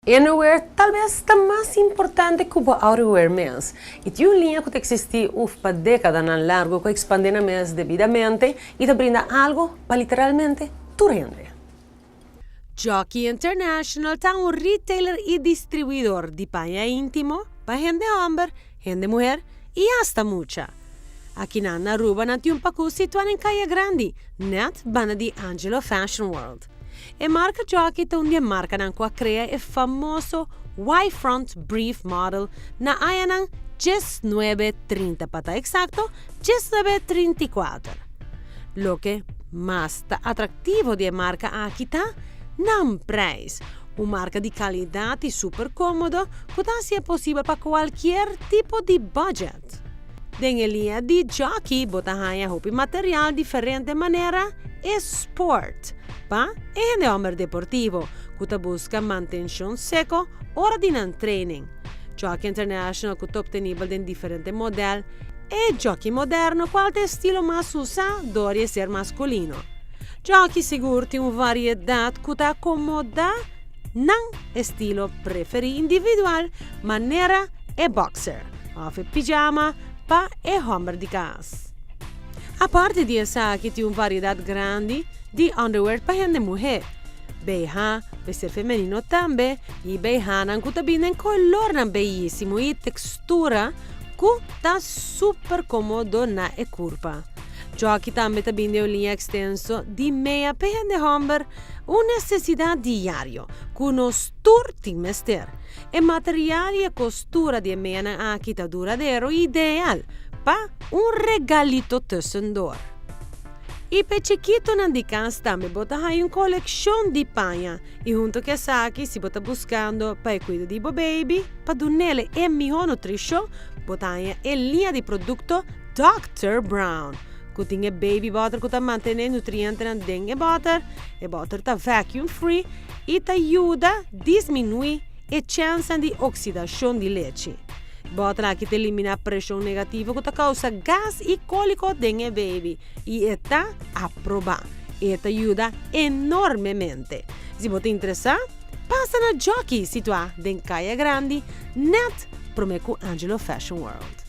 Underwear talvez está mais importante que o outerwear mesmo. E tem uma linha que existe por décadas na largo que expande mais devidamente e te brinda algo para literalmente tu rende. Jockey International está un retailer y distribuidor de paña íntimo para gente hombre, gente mujer y hasta mucha. Aquí en Aruba nati un pacu situado en Calle Grande, net bana di Angelo Fashion World. E marca Jockey è una marca che crea il famoso Y-Front Brief Model na ayanan 1930 para exacto 1934. Lo que más atractivo de marca aquí está non preis. Una marca di qualità e super comodo che sia possibile per qualsiasi tipo di budget. Nella linea di Jockey botahaya hopi material differente maniera e sport. Pa e ne homer deportivo, che busca mantención seco ora di non training. Jockey International che obtenibile in differenti modelli e Jockey moderno qualche stile más usa doria ser masculino. Jockey sigurti un varietà che ti accomoda non stile preferi individual, maniera e boxer, off pigiama, pa e homer di casa. A parte di essa che ti un varietà grande di underwear per gente mujer. BH, vestido femenino también, y BH anche in colore bellissimo e textura che sta super comodo na e curva. Jockey también tiene una linea extenso di meia per gente hombre, una necessità diario, con uno sturti mester. E materiale e costura di meia aqui tá duradero ideal pa un regalito tussendor. E per chiquito nan di casa también bota hai una collection di paña e junto che saki si bota buscando pa cuida di baby pa dunele e miglior nutrition bota e linea di prodotto Dr. Brown. Cutting baby butter che mantiene nutrienti nel dengue butter e butter ta vacuum free e ti aiuta a diminuire e chance di ossidazione di leche. Butter che ti elimina pressione negativa che causa gas e colico dengue baby e sta approba e ti aiuta enormemente. Se ti interessa, passa na Jockey situato in Calle Grande, net promeco Angelo Fashion World.